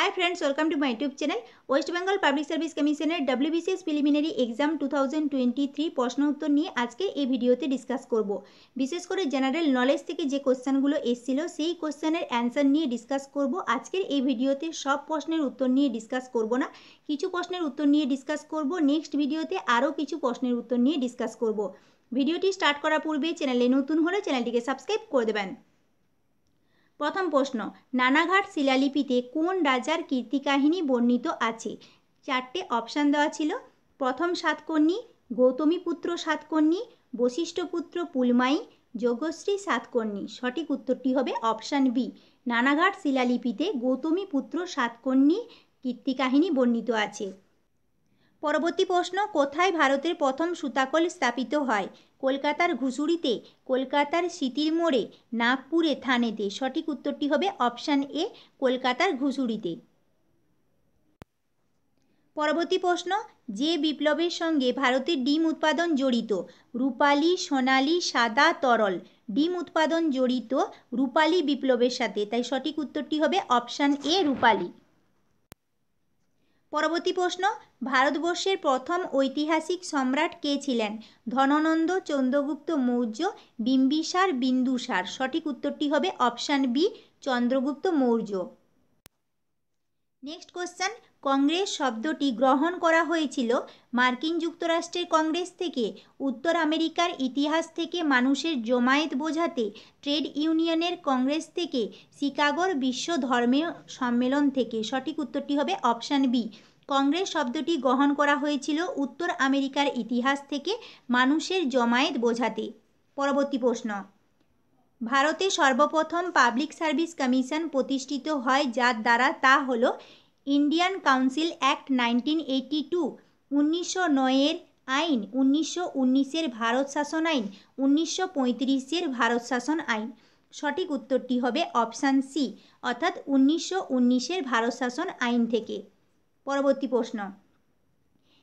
Hi friends, welcome to my YouTube channel. West Bengal public service কমিশনের WBCS preliminary exam 2023 প্রশ্ন উত্তর নিয়ে আজকে এই ভিডিওতে ডিসকাস করব। বিশেষ করে জেনারেল নলেজ থেকে যে কোশ্চেনগুলো এসেছিল সেই কোশ্চেনের অ্যান্সার নিয়ে ডিসকাস করব। আজকের এই ভিডিওতে সব প্রশ্নের উত্তর নিয়ে ডিসকাস করব না, কিছু প্রশ্নের উত্তর নিয়ে ডিসকাস করব। নেক্সট ভিডিওতে আরও কিছু প্রশ্নের উত্তর নিয়ে ডিসকাস করব। ভিডিওটি স্টার্ট করার পূর্বে চ্যানেলে নতুন হলে চ্যানেলটিকে সাবস্ক্রাইব করে দেবেন। প্রথম প্রশ্ন, নানাঘাট শিলালিপিতে কোন রাজার কীর্তিকাহিনী বর্ণিত আছে? চারটে অপশান দেওয়া ছিল। প্রথম সাতকর্ণী, গৌতমীপুত্র সাতকর্ণী, বশিষ্ঠপুত্র পুলমাই, যোগশ্রী সাতকর্ণী। সঠিক উত্তরটি হবে অপশান বি, নানাঘাট শিলালিপিতে গৌতমীপুত্র সাতকর্ণী কীর্তিকাহিনী বর্ণিত আছে। পরবর্তী প্রশ্ন, কোথায় ভারতের প্রথম সুতাকল স্থাপিত হয়? কলকাতার ঘুষুরিতে, কলকাতার সিটির মোড়ে, নাগপুরে থানেতে। সঠিক উত্তরটি হবে অপশান এ, কলকাতার ঘুষুরিতে। পরবর্তী প্রশ্ন, যে বিপ্লবের সঙ্গে ভারতের ডিম উৎপাদন জড়িত? রূপালী, সোনালী, সাদা, তরল। ডিম উৎপাদন জড়িত রূপালী বিপ্লবের সাথে, তাই সঠিক উত্তরটি হবে অপশান এ, রূপালী। পরবর্তী প্রশ্ন, ভারতবর্ষের প্রথম ঐতিহাসিক সম্রাট কে ছিলেন? ধননন্দ, চন্দ্রগুপ্ত মৌর্য, বিম্বিসার, বিন্দুসার। সঠিক উত্তরটি হবে option B, Chandragupta Maurya. Next question, Congress শব্দটি গ্রহণ করা হয়েছিল মার্কিন যুক্তরাষ্ট্রের কংগ্রেস থেকে, উত্তর আমেরিকার ইতিহাস থেকে মানুষের জমায়েত বোঝাতে, ট্রেড ইউনিয়নের কংগ্রেস থেকে, শিকাগোর বিশ্ব ধর্মীয় সম্মেলন থেকে। সঠিক উত্তরটি হবে অপশান বি, কংগ্রেস শব্দটি গ্রহণ করা হয়েছিল উত্তর আমেরিকার ইতিহাস থেকে মানুষের জমায়েত বোঝাতে। পরবর্তী প্রশ্ন, ভারতে সর্বপ্রথম পাবলিক সার্ভিস কমিশন প্রতিষ্ঠিত হয় যার দ্বারা, তা হল ইন্ডিয়ান কাউন্সিল অ্যাক্ট 1982, 1909-এর আইন, 1919-এর ভারত শাসন আইন, 1935-এর ভারত শাসন আইন। সঠিক উত্তরটি হবে অপশান সি, অর্থাৎ 1919-এর ভারত শাসন আইন থেকে। পরবর্তী প্রশ্ন,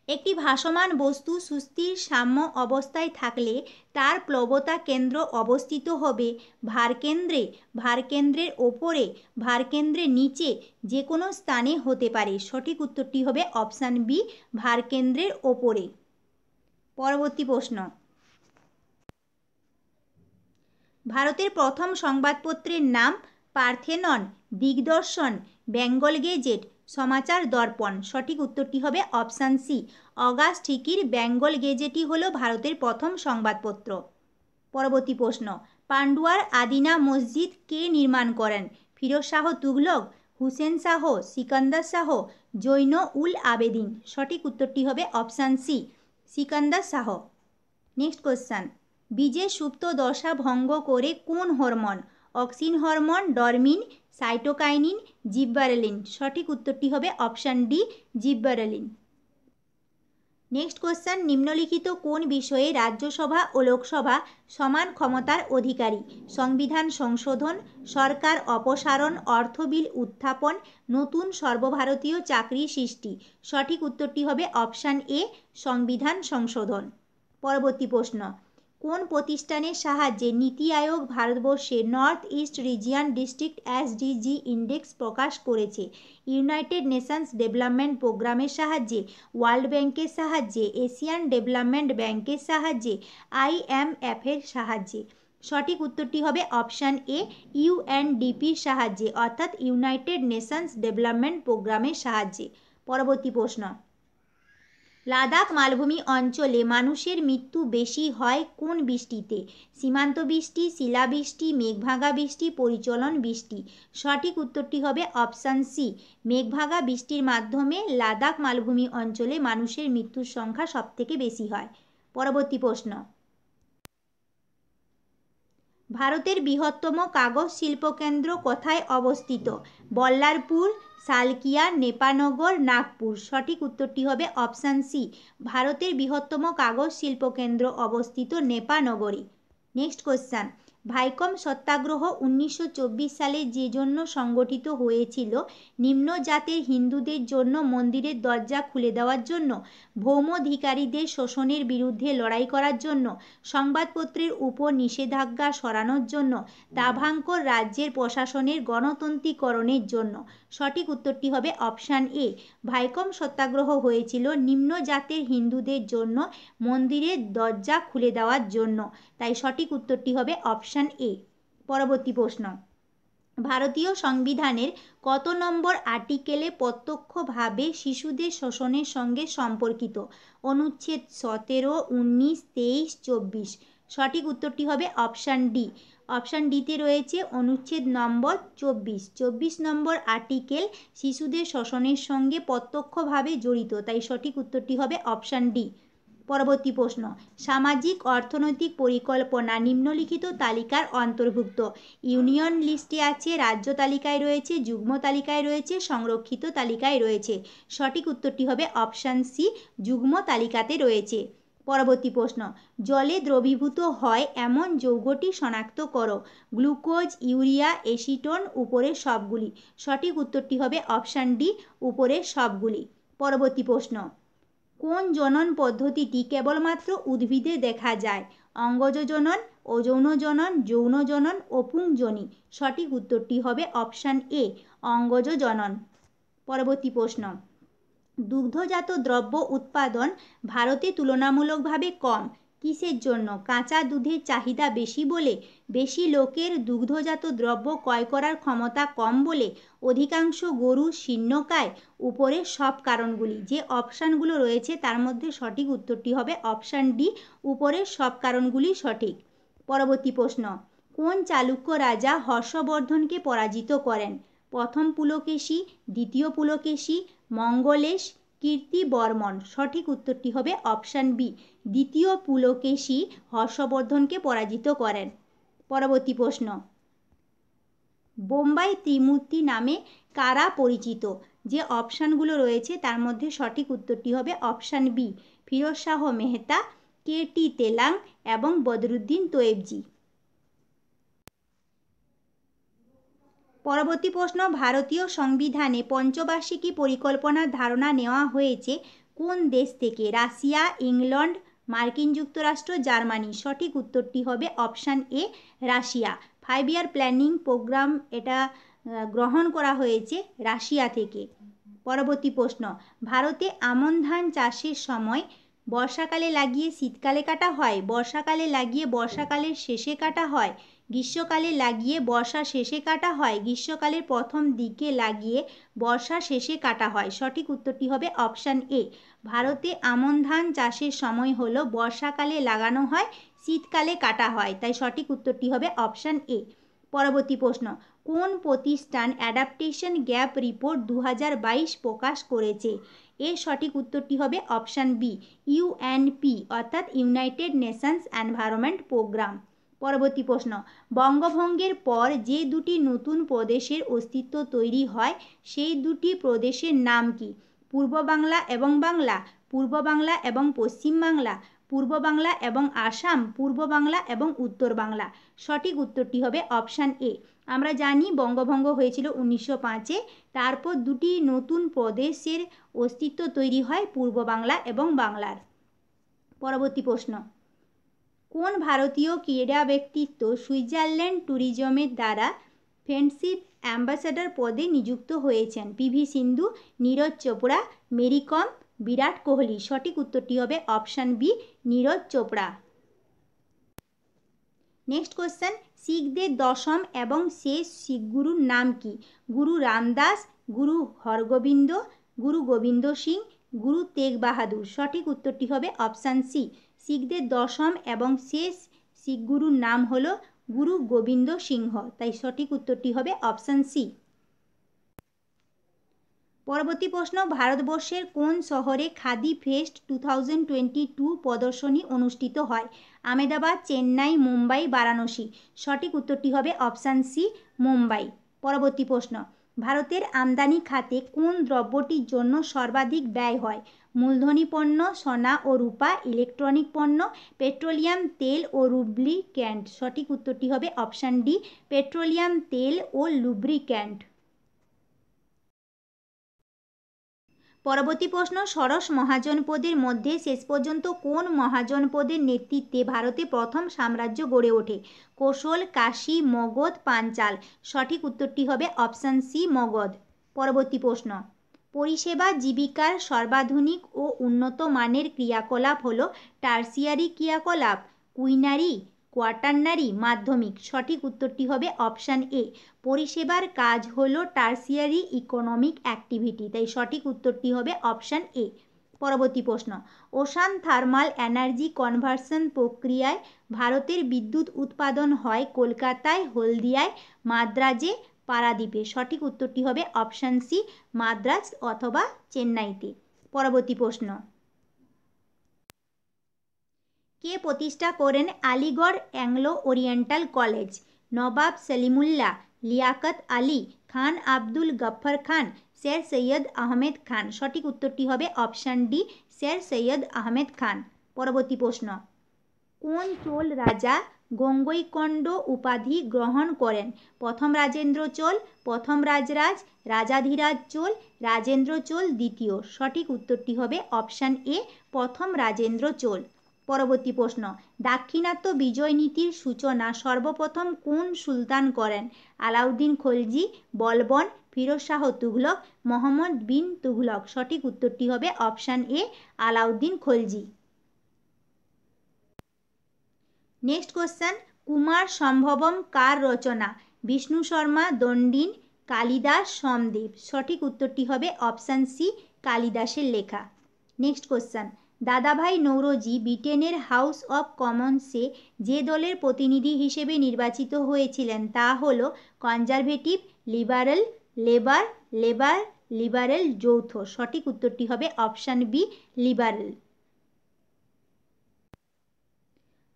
একটি ভাসমান বস্তু সুস্থির সাম্য অবস্থায় থাকলে তার প্লবতা কেন্দ্র অবস্থিত হবে ভারকেন্দ্রে, ভারকেন্দ্রের ওপরে, ভারকেন্দ্রের নিচে, যে কোনো স্থানে হতে পারে। সঠিক উত্তরটি হবে অপশান বি, ভারকেন্দ্রের ওপরে। পরবর্তী প্রশ্ন, ভারতের প্রথম সংবাদপত্রের নাম পার্থেনন, দিগদর্শন, বেঙ্গল গেজেট, সমাচার দর্পণ। সঠিক উত্তরটি হবে অপশান সি, অগাস্ট হিকির বেঙ্গল গেজেটই হলো ভারতের প্রথম সংবাদপত্র। পরবর্তী প্রশ্ন, পান্ডুয়ার আদিনা মসজিদ কে নির্মাণ করেন? ফিরোজ শাহ তুগলক, হুসেন শাহ, সিকান্দার শাহ, জৈন উল আবেদিন। সঠিক উত্তরটি হবে option C, Sikandar Shah. Next question, বীজের সুপ্ত দশা ভঙ্গ করে কোন hormone? Auxin hormone, dormin, cytokinin, gibberellin. সঠিক উত্তরটি হবে option D, gibberellin. Next question, নিম্নলিখিত কোন বিষয়ে রাজ্যসভা ও লোকসভা সমান ক্ষমতার অধিকারী? সংবিধান সংশোধন, সরকার অপসারণ, অর্থ বিল উত্থাপন, নতুন সর্বভারতীয় চাকরি সৃষ্টি। সঠিক উত্তরটি হবে অপশান এ, সংবিধান সংশোধন। পরবর্তী প্রশ্ন, কোন প্রতিষ্ঠানের সাহায্যে নীতি আয়োগ ভারতবর্ষে north east region district SDG index প্রকাশ করেছে? ইউনাইটেড নেশনস ডেভেলপমেন্ট প্রোগ্রামের সাহায্যে, ওয়ার্ল্ড ব্যাংকের সাহায্যে, এশিয়ান ডেভেলপমেন্ট ব্যাংকের সাহায্যে, IMF-এর সাহায্যে। সঠিক উত্তরটি হবে অপশান এ, UNDP-র সাহায্যে, অর্থাৎ ইউনাইটেড নেশনস ডেভেলপমেন্ট প্রোগ্রামের সাহায্যে। পরবর্তী প্রশ্ন, লাদাখ মালভূমি অঞ্চলে মানুষের মৃত্যু বেশি হয় কোন বৃষ্টিতে? সীমান্ত বৃষ্টি, শিলাবৃষ্টি, মেঘভাঙা বৃষ্টি, পরিচলন বৃষ্টি। সঠিক উত্তরটি হবে অপশান সি, মেঘভাঙা বৃষ্টির মাধ্যমে লাদাখ মালভূমি অঞ্চলে মানুষের মৃত্যুর সংখ্যা সবথেকে বেশি হয়। পরবর্তী প্রশ্ন, ভারতের বৃহত্তম কাগজ শিল্পকেন্দ্র কোথায় অবস্থিত? বল্লারপুর, সালকিয়া, নেপানগর, নাগপুর। সঠিক উত্তরটি হবে অপশান সি, ভারতের বৃহত্তম কাগজ শিল্পকেন্দ্র অবস্থিত নেপানগরে। নেক্সট কোশ্চেন, ভাইকম সত্যাগ্রহ 1924 সালে যে জন্য সংগঠিত হয়েছিল? নিম্ন জাতের হিন্দুদের জন্য মন্দিরের দরজা খুলে দেওয়ার জন্য, ভৌমাধিকারীদের শোষণের বিরুদ্ধে লড়াই করার জন্য, সংবাদপত্রের উপর নিষেধাজ্ঞা সরানোর জন্য, দাভাঙ্কর রাজ্যের প্রশাসনের গণতন্ত্রীকরণের জন্য। সঠিক উত্তরটি হবে অপশান এ। ভাইকম সত্যাগ্রহ হয়েছিল নিম্ন জাতের হিন্দুদের জন্য মন্দিরের দরজা খুলে দেওয়ার জন্য, তাই সঠিক উত্তরটি হবে অপশান এ। পরবর্তী প্রশ্ন, ভারতীয় সংবিধানের কত নম্বর আর্টিকেলে প্রত্যক্ষভাবে শিশুদের শোষণের সঙ্গে সম্পর্কিত? অনুচ্ছেদ 17, 19, 23, 24। সঠিক উত্তরটি হবে অপশান ডি। অপশান ডিতে রয়েছে অনুচ্ছেদ নম্বর 24। 24 নম্বর আর্টিকেল শিশুদের শোষণের সঙ্গে প্রত্যক্ষভাবে জড়িত, তাই সঠিক উত্তরটি হবে অপশান ডি। পরবর্তী প্রশ্ন, সামাজিক অর্থনৈতিক পরিকল্পনা নিম্নলিখিত তালিকার অন্তর্ভুক্ত? ইউনিয়ন লিস্টে আছে, রাজ্য তালিকায় রয়েছে, যুগ্ম তালিকায় রয়েছে, সংরক্ষিত তালিকায় রয়েছে। সঠিক উত্তরটি হবে অপশান সি, যুগ্ম তালিকাতে রয়েছে। পরবর্তী প্রশ্ন, জলে দ্রবীভূত হয় এমন যৌগটি শনাক্ত করো। গ্লুকোজ, ইউরিয়া, এসিটোন, উপরের সবগুলি। সঠিক উত্তরটি হবে অপশান ডি, উপরের সবগুলি। পরবর্তী প্রশ্ন, কোন জনন পদ্ধতিটি কেবলমাত্র উদ্ভিদে দেখা যায়? অঙ্গজ জনন, অযৌন জনন, যৌন জনন ও পুংজনি। সঠিক উত্তরটি হবে অপশান এ, অঙ্গজ জনন। পরবর্তী প্রশ্ন, দুগ্ধজাত দ্রব্য উৎপাদন ভারতে তুলনামূলকভাবে কম, কিসের জন্য? কাঁচা দুধের চাহিদা বেশি বলে, বেশি লোকের দুগ্ধজাত দ্রব্য ক্রয় করার ক্ষমতা কম বলে, অধিকাংশ গরু শীর্ণকায়, উপরের সব কারণগুলি। যে অপশানগুলো রয়েছে তার মধ্যে সঠিক উত্তরটি হবে অপশান ডি, উপরের সব কারণগুলি সঠিক। পরবর্তী প্রশ্ন, কোন চালুক্য রাজা হর্ষবর্ধনকে পরাজিত করেন? প্রথম পুলকেশী, দ্বিতীয় পুলকেশী, মঙ্গলেশ, কীর্তিবর্মন। সঠিক উত্তরটি হবে অপশান বি, দ্বিতীয় পুলকেশী হর্ষবর্ধনকে পরাজিত করেন। পরবর্তী প্রশ্ন, বোম্বাই ত্রিমূর্তি নামে কারা পরিচিত? যে অপশানগুলো রয়েছে তার মধ্যে সঠিক উত্তরটি হবে অপশান বি, ফিরোজ শাহ মেহতা, কে.টি. তেলাং এবং বদরুদ্দিন তৈয়বজি। পরবর্তী প্রশ্ন, ভারতীয় সংবিধানে পঞ্চবার্ষিকী পরিকল্পনার ধারণা নেওয়া হয়েছে কোন দেশ থেকে? রাশিয়া, ইংল্যান্ড, মার্কিন যুক্তরাষ্ট্র, জার্মানি। সঠিক উত্তরটি হবে option A, Russia. 5 year planning programme এটা গ্রহণ করা হয়েছে রাশিয়া থেকে। পরবর্তী প্রশ্ন, ভারতে আমন ধান চাষের সময় বর্ষাকালে লাগিয়ে শীতকালে কাটা হয়, বর্ষাকালে লাগিয়ে বর্ষাকালের শেষে কাটা হয়, গ্রীষ্মকালে লাগিয়ে বর্ষা শেষে কাটা হয়, গ্রীষ্মকালের প্রথম দিকে লাগিয়ে বর্ষা শেষে কাটা হয়। সঠিক উত্তরটি হবে অপশান এ। ভারতে আমন ধান চাষের সময় হলো বর্ষাকালে লাগানো হয়, শীতকালে কাটা হয়, তাই সঠিক উত্তরটি হবে অপশান এ। পরবর্তী প্রশ্ন, কোন প্রতিষ্ঠান অ্যাডাপ্টেশন গ্যাপ রিপোর্ট 2022 প্রকাশ করেছে? এর সঠিক উত্তরটি হবে অপশান বি, ইউএনপি অর্থাৎ ইউনাইটেড নেশনস এনভায়রনমেন্ট প্রোগ্রাম। পরবর্তী প্রশ্ন, বঙ্গভঙ্গের পর যে দুটি নতুন প্রদেশের অস্তিত্ব তৈরি হয় সেই দুটি প্রদেশের নাম কি? পূর্ব বাংলা এবং বাংলা, পূর্ব বাংলা এবং পশ্চিম বাংলা, পূর্ব বাংলা এবং আসাম, পূর্ব বাংলা এবং উত্তর বাংলা। সঠিক উত্তরটি হবে অপশান এ। আমরা জানি বঙ্গভঙ্গ হয়েছিল 1905-এ, তারপর দুটি নতুন প্রদেশের অস্তিত্ব তৈরি হয় পূর্ব বাংলা এবং বাংলার। পরবর্তী প্রশ্ন, কোন ভারতীয় ক্রীড়া ব্যক্তিত্ব সুইজারল্যান্ড ট্যুরিজমের দ্বারা ফ্রেন্ডশিপ অ্যাম্বাসাডর পদে নিযুক্ত হয়েছেন? পিভি সিন্ধু, নীরজ চোপড়া, মেরি কম, বিরাট কোহলি। সঠিক উত্তরটি হবে option B, Neeraj Chopra. Next question, শিখদের দশম এবং শেষ শিখ গুরুর নাম কি? গুরু রামদাস, গুরু হরগোবিন্দ, গুরু গোবিন্দ সিং, গুরু তেগ বাহাদুর। সঠিক উত্তরটি হবে অপশান সি, শিখদের দশম এবং শেষ শিখ গুরুর নাম হলো গুরু গোবিন্দ সিংহ, তাই সঠিক উত্তরটি হবে অপশান সি। পরবর্তী প্রশ্ন, ভারতবর্ষের কোন শহরে খাদি ফেস্ট 2022 প্রদর্শনী অনুষ্ঠিত হয়? আহমেদাবাদ, চেন্নাই, মুম্বাই, বারাণসী। সঠিক উত্তরটি হবে অপশান সি, মুম্বাই। পরবর্তী প্রশ্ন, ভারতের আমদানি খাতে কোন দ্রব্যটির জন্য সর্বাধিক ব্যয় হয়? মূলধনী পণ্য, সোনা ও রূপা, ইলেকট্রনিক পণ্য, পেট্রোলিয়াম তেল ও লুব্রিক্যান্ট। সঠিক উত্তরটি হবে অপশান ডি, পেট্রোলিয়াম তেল ও লুব্রিক্যান্ট। পরবর্তী প্রশ্ন, ষোড়শ মহাজনপদের মধ্যে শেষ পর্যন্ত কোন মহাজনপদের নেতৃত্বে ভারতে প্রথম সাম্রাজ্য গড়ে ওঠে? কোশল, কাশী, মগধ, পাঞ্চাল। সঠিক উত্তরটি হবে অপশান সি, মগধ। পরবর্তী প্রশ্ন, পরিষেবা জীবিকার সর্বাধুনিক ও উন্নত মানের ক্রিয়াকলাপ হলো টার্সিয়ারি ক্রিয়াকলাপ, কুইনারি, কোয়াটারনারি, মাধ্যমিক। সঠিক উত্তরটি হবে অপশান এ, পরিষেবার কাজ হলো টার্সিয়ারি ইকোনমিক অ্যাক্টিভিটি, তাই সঠিক উত্তরটি হবে অপশান এ। পরবর্তী প্রশ্ন, ওশান থার্মাল এনার্জি কনভার্সন প্রক্রিয়ায় ভারতের বিদ্যুৎ উৎপাদন হয় কলকাতায়, হলদিয়ায়, মাদ্রাজে, পারাদ্বীপে। সঠিক উত্তরটি হবে অপশান সি, মাদ্রাজ অথবা চেন্নাইতে। পরবর্তী প্রশ্ন, কে প্রতিষ্ঠা করেন আলিগড় অ্যাংলো ওরিয়েন্টাল কলেজ? নবাব সলিমুল্লাহ, লিয়াকত আলী খান, আব্দুল গফর খান, শের সৈয়দ আহমেদ খান। সঠিক উত্তরটি হবে অপশান ডি, শের সৈয়দ আহমেদ খান। পরবর্তী প্রশ্ন, কোন চোল রাজা গঙ্গৈকোন্ড উপাধি গ্রহণ করেন? প্রথম রাজেন্দ্র চোল, প্রথম রাজরাজ, রাজাধিরাজ চোল, রাজেন্দ্র চোল দ্বিতীয়। সঠিক উত্তরটি হবে অপশান এ, প্রথম রাজেন্দ্র চোল। পরবর্তী প্রশ্ন, দাক্ষিণাত্য বিজয় নীতির সূচনা সর্বপ্রথম কোন সুলতান করেন? আলাউদ্দিন খলজি, বলবন, ফিরোজ শাহ তুঘলক, মোহাম্মদ বিন তুঘলক। সঠিক উত্তরটি হবে option A, Alauddin Khalji. Next question, Kumara Sambhavam কার রচনা? বিষ্ণু শর্মা, দণ্ডিন, কালিদাস, সোমদেব। সঠিক উত্তরটি হবে অপশান সি, কালিদাসের লেখা। নেক্সট কোশ্চেন, দাদাভাই নৌরোজি ব্রিটেনের হাউস অফ কমন্সে যে দলের প্রতিনিধি হিসেবে নির্বাচিত হয়েছিলেন তা হল conservative, liberal, labour, labour, liberal যৌথ। সঠিক উত্তরটি হবে অপশান বি, লিবারেল।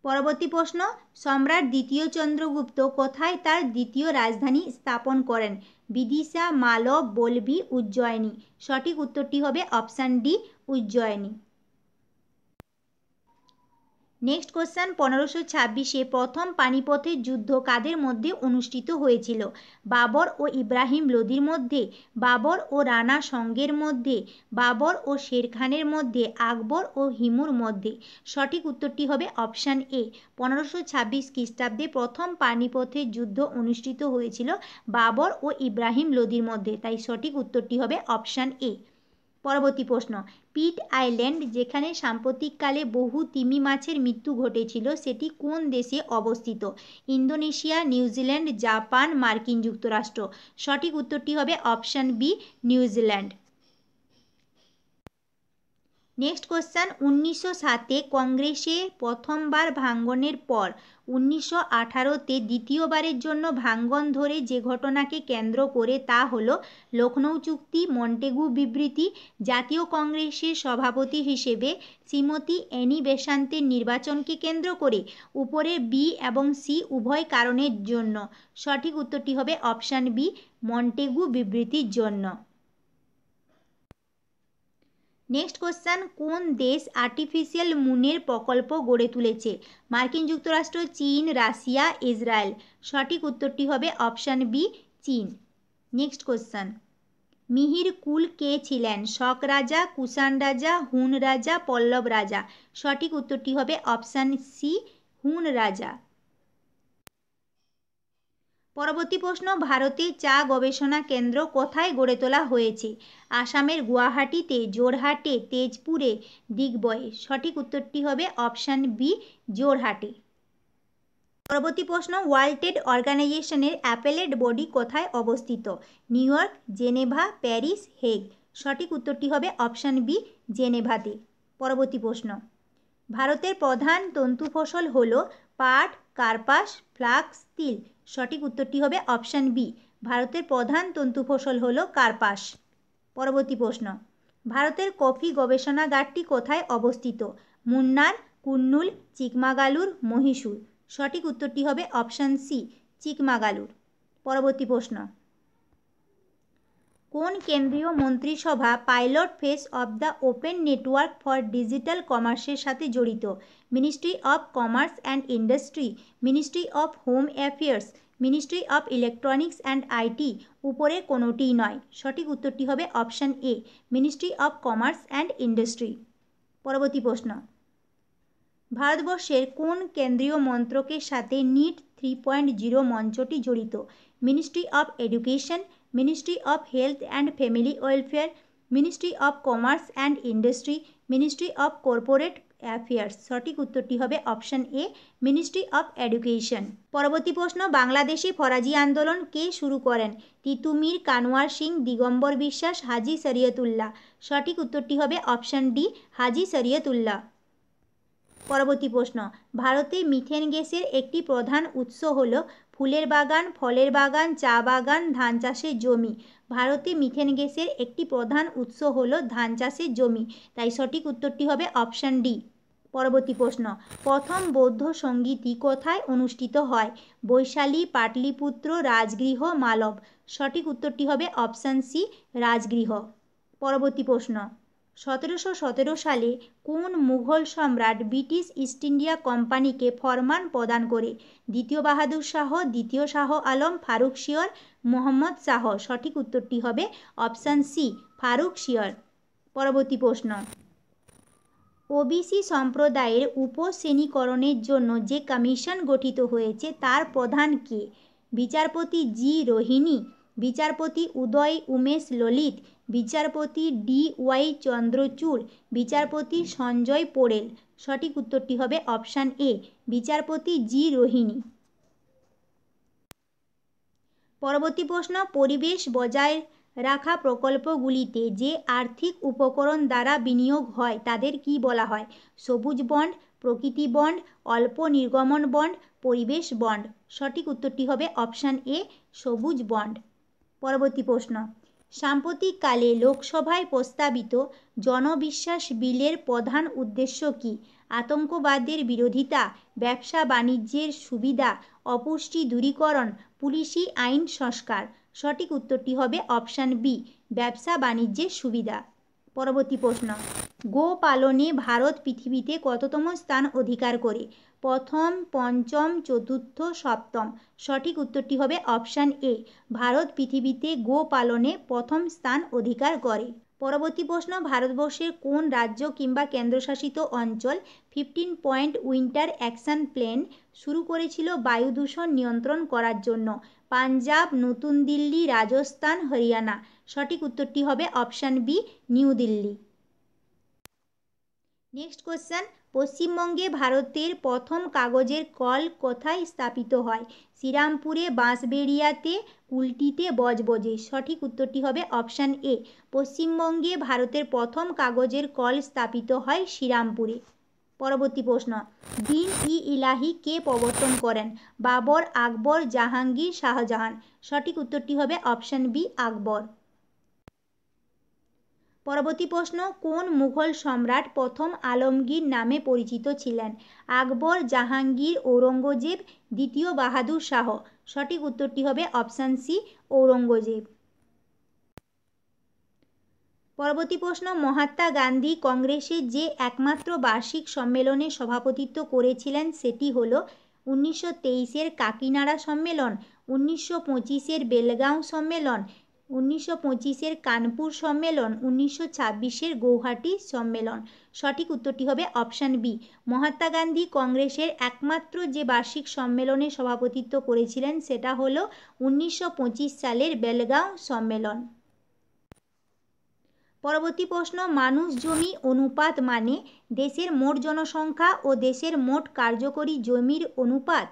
পরবর্তী প্রশ্ন, সম্রাট দ্বিতীয় চন্দ্রগুপ্ত কোথায় তার দ্বিতীয় রাজধানী স্থাপন করেন? বিদিশা, মালব, বলভি, উজ্জয়িনী। সঠিক উত্তরটি হবে option D, Ujjayini. Next question, 1526-এ প্রথম পানিপথের যুদ্ধ কাদের মধ্যে অনুষ্ঠিত হয়েছিল? বাবর ও ইব্রাহিম লোদির মধ্যে, বাবর ও রানা সঙ্গের মধ্যে, বাবর ও শের খানের মধ্যে, আকবর ও হিমুর মধ্যে। সঠিক উত্তরটি হবে অপশান এ, 1526 খ্রিস্টাব্দে প্রথম পানিপথের যুদ্ধ অনুষ্ঠিত হয়েছিল বাবর ও ইব্রাহিম লোদির মধ্যে, তাই সঠিক উত্তরটি হবে অপশান এ। পরবর্তী প্রশ্ন, পিট আইল্যান্ড যেখানে সাম্প্রতিককালে বহু তিমি মাছের মৃত্যু ঘটেছিল সেটি কোন দেশে অবস্থিত? ইন্দোনেশিয়া, নিউজিল্যান্ড, জাপান, মার্কিন যুক্তরাষ্ট্র। সঠিক উত্তরটি হবে option B, New Zealand. Next question, 1907-এ কংগ্রেসে প্রথমবার ভাঙ্গনের পর 1918-তে দ্বিতীয়বারের জন্য ভাঙ্গন ধরে যে ঘটনাকে কেন্দ্র করে তা হল লখনৌ চুক্তি, মন্টেগু বিবৃতি। জাতীয় কংগ্রেসের সভাপতি হিসেবে শ্রীমতী অ্যানি বেসান্তের নির্বাচনকে কেন্দ্র করে। উপরে বি এবং সি উভয় কারণের জন্য। সঠিক উত্তরটি হবে অপশান বি, মন্টেগু বিবৃতির জন্য। নেক্সট কোশ্চেন, কোন দেশ আর্টিফিশিয়াল মুনের প্রকল্প গড়ে তুলেছে? মার্কিন যুক্তরাষ্ট্র, চীন, রাশিয়া, ইসরায়েল। সঠিক উত্তরটি হবে অপশান বি, চীন। নেক্সট কোশ্চেন, মিহির কুল কে ছিলেন? শক রাজা, কুষাণ রাজা, হুন রাজা, পল্লব রাজা। সঠিক উত্তরটি হবে অপশান সি, হুন রাজা। পরবর্তী প্রশ্ন, ভারতের চা গবেষণা কেন্দ্র কোথায় গড়ে তোলা হয়েছে? আসামের গুয়াহাটিতে, জোরহাটে, তেজপুরে, দিগবয়ে। সঠিক উত্তরটি হবে অপশান বি, জোরহাটে। পরবর্তী প্রশ্ন, ওয়ার্ল্ড ট্রেড অর্গানাইজেশনের অ্যাপেলেট বডি কোথায় অবস্থিত? New York, Geneva, Paris, Hague. সঠিক উত্তরটি হবে অপশান বি, জেনেভাতে। পরবর্তী প্রশ্ন, ভারতের প্রধান তন্তু ফসল হল পাট, কার্পাস, ফ্লাক্স, তিল। সঠিক উত্তরটি হবে অপশান বি, ভারতের প্রধান তন্তু ফসল হল কার্পাস। পরবর্তী প্রশ্ন, ভারতের কফি গবেষণাগারটি কোথায় অবস্থিত? মুন্নার, কুর্নুল, চিকমাগালুর, মহীশূর। সঠিক উত্তরটি হবে অপশান সি, চিকমাগালুর। পরবর্তী প্রশ্ন, কোন কেন্দ্রীয় মন্ত্রিসভা pilot phase of the open network for digital কমার্সের সাথে জড়িত? Ministry of commerce and industry, ministry of home affairs, ministry of electronics and IT. উপরে কোনোটিই নয়। সঠিক উত্তরটি হবে option A, ministry of commerce and industry. পরবর্তী প্রশ্ন, ভারতবর্ষের কোন কেন্দ্রীয় মন্ত্রকের সাথে নিট 3.0 মঞ্চটি জড়িত? Ministry of education, ministry of health and family welfare, ministry of commerce and industry, ministry of corporate affairs. সঠিক উত্তরটি হবে option A, ministry of education. পরবর্তী প্রশ্ন, বাংলাদেশে ফরাজি আন্দোলন কে শুরু করেন? তিতুমির, কানওয়ার সিং, দিগম্বর বিশ্বাস, হাজী শরীয়তুল্লাহ। সঠিক উত্তরটি হবে অপশন ডি, হাজী শরীয়তুল্লাহ। পরবর্তী প্রশ্ন, ভারতে মিথেন গ্যাসের একটি প্রধান উৎস হল ফুলের বাগান, ফলের বাগান, চা বাগান, ধান চাষের জমি। ভারতে মিথেন গ্যাসের একটি প্রধান উৎস হল ধান চাষের জমি, তাই সঠিক উত্তরটি হবে অপশন ডি। পরবর্তী প্রশ্ন, প্রথম বৌদ্ধ সঙ্গীতটি কোথায় অনুষ্ঠিত হয়? বৈশালী, পাটলিপুত্র, রাজগৃহ, মালব। সঠিক উত্তরটি হবে অপশন সি, রাজগৃহ। পরবর্তী প্রশ্ন, 1717 সালে কোন মুঘল সম্রাট ব্রিটিশ ইস্ট ইন্ডিয়া কোম্পানিকে ফরমান প্রদান করে? দ্বিতীয় বাহাদুর শাহ, দ্বিতীয় শাহ আলম, ফারুক শিয়র, মোহাম্মদ শাহ। সঠিক উত্তরটি হবে অপশান সি, ফারুক শিয়র। পরবর্তী প্রশ্ন, ওবিসি সম্প্রদায়ের উপশ্রেণীকরণের জন্য যে কমিশন গঠিত হয়েছে তার প্রধান কে? বিচারপতি জি রোহিণী, বিচারপতি উদয় উমেশ ললিত, বিচারপতি ডি ওয়াই চন্দ্রচূড়, বিচারপতি সঞ্জয় পোড়েল। সঠিক উত্তরটি হবে অপশান এ, বিচারপতি জি রোহিণী। পরবর্তী প্রশ্ন, পরিবেশ বজায় রাখা প্রকল্পগুলিতে যে আর্থিক উপকরণ দ্বারা বিনিয়োগ হয় তাদের কি বলা হয়? সবুজ বন্ড, প্রকৃতি বন্ড, অল্প নির্গমন বন্ড, পরিবেশ বন্ড। সঠিক উত্তরটি হবে অপশান এ, সবুজ বন্ড। পরবর্তী প্রশ্ন, সাম্প্রতিককালে লোকসভায় প্রস্তাবিত জনবিশ্বাস বিলের প্রধান উদ্দেশ্য কী? আতঙ্কবাদের বিরোধিতা, ব্যবসা বাণিজ্যের সুবিধা, অপুষ্টি দূরীকরণ, পুলিশি আইন সংস্কার। সঠিক উত্তরটি হবে অপশান বি, ব্যবসা বাণিজ্যের সুবিধা। পরবর্তী প্রশ্ন, গো পালনে ভারত পৃথিবীতে কততম স্থান অধিকার করে? প্রথম, পঞ্চম, চতুর্থ, সপ্তম। সঠিক উত্তরটি হবে অপশান এ, ভারত পৃথিবীতে গো পালনে প্রথম স্থান অধিকার করে। পরবর্তী প্রশ্ন, ভারতবর্ষের কোন রাজ্য কিংবা কেন্দ্রশাসিত অঞ্চল 15 পয়েন্ট উইন্টার অ্যাকশন প্ল্যান শুরু করেছিল বায়ু দূষণ নিয়ন্ত্রণ করার জন্য? পাঞ্জাব, নতুন দিল্লি, রাজস্থান, হরিয়ানা। সঠিক উত্তরটি হবে option B, New Delhi. Next question, পশ্চিমবঙ্গে ভারতের প্রথম কাগজের কল কোথায় স্থাপিত হয়? শ্রীরামপুরে, বাঁশবেড়িয়াতে, কুলটিতে, বজবজে। সঠিক উত্তরটি হবে অপশান এ, পশ্চিমবঙ্গে ভারতের প্রথম কাগজের কল স্থাপিত হয় শ্রীরামপুরে। পরবর্তী প্রশ্ন, দিন ই ইলাহি কে প্রবর্তন করেন? বাবর, আকবর, জাহাঙ্গীর, শাহজাহান। সঠিক উত্তরটি হবে অপশান বি, আকবর। পরবর্তী প্রশ্ন, কোন মুঘল সম্রাট প্রথম আলমগীর নামে পরিচিত ছিলেন? আকবর, জাহাঙ্গীর, ঔরঙ্গজেব, দ্বিতীয় বাহাদুর শাহ। সঠিক উত্তরটি হবে অপশান সি, ঔরঙ্গজেব। পরবর্তী প্রশ্ন, মহাত্মা গান্ধী কংগ্রেসের যে একমাত্র বার্ষিক সম্মেলনে সভাপতিত্ব করেছিলেন সেটি হল 1923-এর কাকিনাড়া সম্মেলন, 1925-এর বেলগাঁও সম্মেলন, 1925-এর কানপুর সম্মেলন, 1926-এর গৌহাটি সম্মেলন। সঠিক উত্তরটি হবে অপশান বি, মহাত্মা গান্ধী কংগ্রেসের একমাত্র যে বার্ষিক সম্মেলনে সভাপতিত্ব করেছিলেন সেটা হলো 1925 সালের বেলগাঁও সম্মেলন। পরবর্তী প্রশ্ন, মানুষ জমি অনুপাত মানে দেশের মোট জনসংখ্যা ও দেশের মোট কার্যকরী জমির অনুপাত,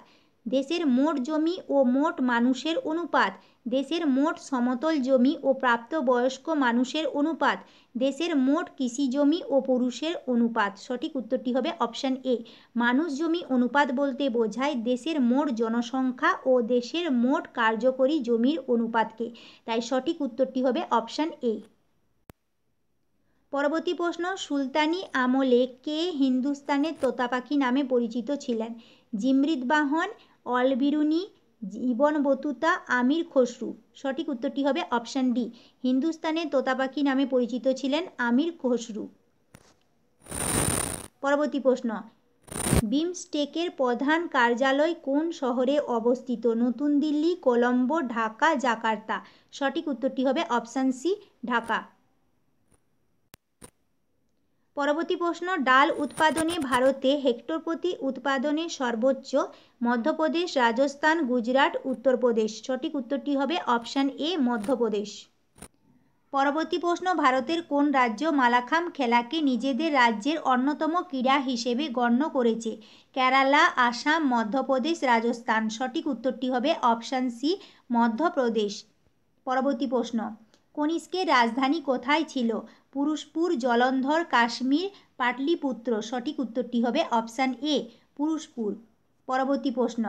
দেশের মোট জমি ও মোট মানুষের অনুপাত, দেশের মোট সমতল জমি ও প্রাপ্তবয়স্ক মানুষের অনুপাত, দেশের মোট কৃষি জমি ও পুরুষের অনুপাত। সঠিক উত্তরটি হবে অপশান এ, মানুষ জমি অনুপাত বলতে বোঝায় দেশের মোট জনসংখ্যা ও দেশের মোট কার্যকরী জমির অনুপাতকে, তাই সঠিক উত্তরটি হবে অপশান এ। পরবর্তী প্রশ্ন, সুলতানি আমলে কে হিন্দুস্তানের তোতা পাখি নামে পরিচিত ছিলেন? জিমরিত বাহন, অল বিরুনি, ইবন বতুতা, আমির খসরু। সঠিক উত্তরটি হবে অপশান ডি, হিন্দুস্তানের তোতা পাখি নামে পরিচিত ছিলেন আমির খসরু। পরবর্তী প্রশ্ন, বিমস্টেকের প্রধান কার্যালয় কোন শহরে অবস্থিত? নতুন দিল্লি, কলম্বো, ঢাকা, জাকার্তা। সঠিক উত্তরটি হবে অপশান সি, ঢাকা। পরবর্তী প্রশ্ন, ডাল উৎপাদনে ভারতে হেক্টর প্রতি উৎপাদনে সর্বোচ্চ মধ্যপ্রদেশ, রাজস্থান, গুজরাট, উত্তরপ্রদেশ। সঠিক উত্তরটি হবে অপশান এ, মধ্যপ্রদেশ। পরবর্তী প্রশ্ন, ভারতের কোন রাজ্য মালাখাম্ব খেলাকে নিজেদের রাজ্যের অন্যতম ক্রীড়া হিসেবে গণ্য করেছে? কেরালা, আসাম, মধ্যপ্রদেশ, রাজস্থান। সঠিক উত্তরটি হবে অপশান সি, মধ্যপ্রদেশ। পরবর্তী প্রশ্ন, কনিষ্কের রাজধানী কোথায় ছিল? পুরুষপুর, জলন্ধর, কাশ্মীর, পাটলিপুত্র। সঠিক উত্তরটি হবে অপশান এ, পুরুষপুর। পরবর্তী প্রশ্ন,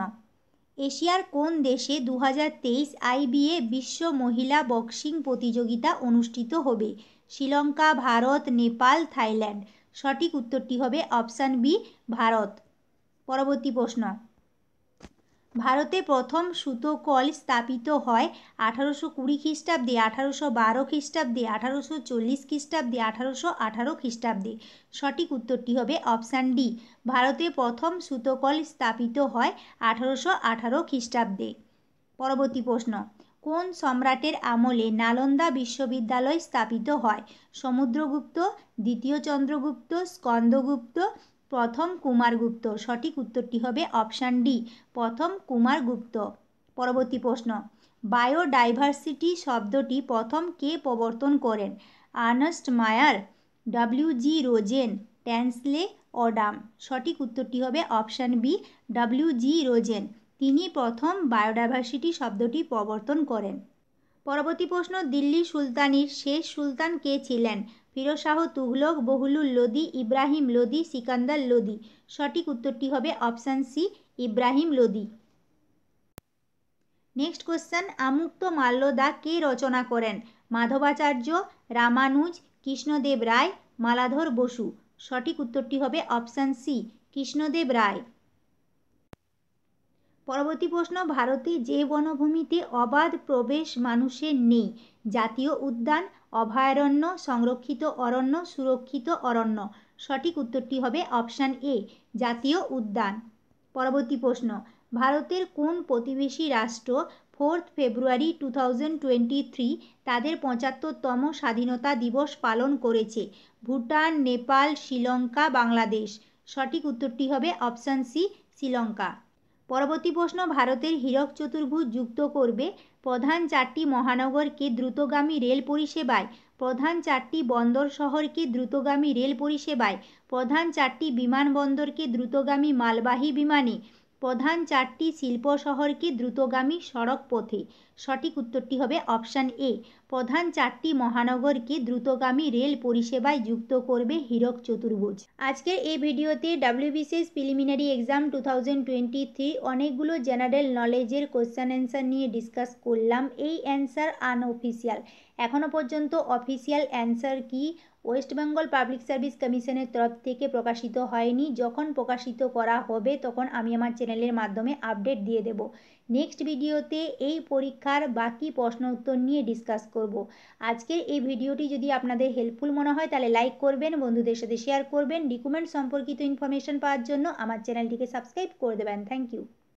এশিয়ার কোন দেশে 2023 IBA বিশ্ব মহিলা বক্সিং প্রতিযোগিতা অনুষ্ঠিত হবে? শ্রীলঙ্কা, ভারত, নেপাল, থাইল্যান্ড। সঠিক উত্তরটি হবে অপশান বি, ভারত। পরবর্তী প্রশ্ন, ভারতে প্রথম সুতো কল স্থাপিত হয় 1820 খ্রিস্টাব্দে, 1812 খ্রিস্টাব্দে, 1840 খ্রিস্টাব্দে, 1818 খ্রিস্টাব্দে। সঠিক উত্তরটি হবে অপশান ডি, ভারতে প্রথম সুতো কল স্থাপিত হয় 1818 খ্রিস্টাব্দে। পরবর্তী প্রশ্ন, কোন সম্রাটের আমলে নালন্দা বিশ্ববিদ্যালয় স্থাপিত হয়? সমুদ্রগুপ্ত, দ্বিতীয় চন্দ্রগুপ্ত, স্কন্দগুপ্ত, প্রথম কুমারগুপ্ত। সঠিক উত্তরটি হবে অপশান ডি, প্রথম কুমারগুপ্ত। পরবর্তী প্রশ্ন, বায়োডাইভার্সিটি শব্দটি প্রথম কে প্রবর্তন করেন? আর্নেস্ট মায়ার, WG রোজেন, ট্যান্সলে, অডাম। সঠিক উত্তরটি হবে অপশান বি, WG রোজেন। তিনি প্রথম বায়োডাইভার্সিটি শব্দটি প্রবর্তন করেন। পরবর্তী প্রশ্ন, দিল্লি সুলতানির শেষ সুলতান কে ছিলেন? ফিরোজ শাহ তুঘলক, বহলুল লোদি, ইব্রাহিম লোদি, সিকান্দার লোদি। সঠিক উত্তরটি হবে option C, Ibrahim Lodi. Next question, Amukta Malyada কে রচনা করেন? মাধবাচার্য, রামানুজ, কৃষ্ণদেব রায়, মালাধর বসু। সঠিক উত্তরটি হবে অপশান সি, কৃষ্ণদেব রায়। পরবর্তী প্রশ্ন, ভারতে যে বনভূমিতে অবাধ প্রবেশ মানুষের নেই? জাতীয় উদ্যান, অভয়ারণ্য, সংরক্ষিত অরণ্য, সুরক্ষিত অরণ্য। সঠিক উত্তরটি হবে অপশান এ, জাতীয় উদ্যান। পরবর্তী প্রশ্ন, ভারতের কোন প্রতিবেশী রাষ্ট্র 4 ফেব্রুয়ারি 2023 তাদের 75তম স্বাধীনতা দিবস পালন করেছে? ভুটান, নেপাল, শ্রীলঙ্কা, বাংলাদেশ। সঠিক উত্তরটি হবে অপশান সি, শ্রীলঙ্কা। পরবর্তী প্রশ্ন, ভারতের হীরক চতুর্ভুজ যুক্ত করবে প্রধান 4টি মহানগরকে দ্রুতগামী রেল পরিষেবায়, প্রধান 4টি বন্দর শহরকে দ্রুতগামী রেল পরিষেবায়, প্রধান 4টি বিমানবন্দরকে দ্রুতগামী মালবাহী বিমানে, প্রধান 4টি শিল্প শহরকে দ্রুতগামী সড়ক পথে। সঠিক উত্তরটি হবে অপশান এ, প্রধান 4টি মহানগরকে দ্রুতগামী রেল পরিষেবায় যুক্ত করবে হীরক চতুর্ভুজ। আজকের এই ভিডিওতে WBCS প্রিলিমিনারি এক্সাম 2023 অনেকগুলো জেনারেল নলেজের কোশ্চেন অ্যান্সার নিয়ে ডিসকাস করলাম। এই অ্যান্সার আনঅফিসিয়াল, এখনও পর্যন্ত অফিসিয়াল অ্যান্সার কি ওয়েস্ট বেঙ্গল পাবলিক সার্ভিস কমিশনের তরফ থেকে প্রকাশিত হয়নি। যখন প্রকাশিত করা হবে তখন আমি আমার চ্যানেলের মাধ্যমে আপডেট দিয়ে দেব। নেক্সট ভিডিওতে এই পরীক্ষার বাকি প্রশ্ন উত্তর নিয়ে ডিসকাস করব। আজকের এই ভিডিওটি যদি আপনাদের হেল্পফুল মনে হয় তাহলে লাইক করবেন, বন্ধুদের সাথে শেয়ার করবেন। রিকমেন্ড সম্পর্কিত ইনফরমেশন পাওয়ার জন্য আমার চ্যানেলটিকে সাবস্ক্রাইব করে দেবেন। Thank you.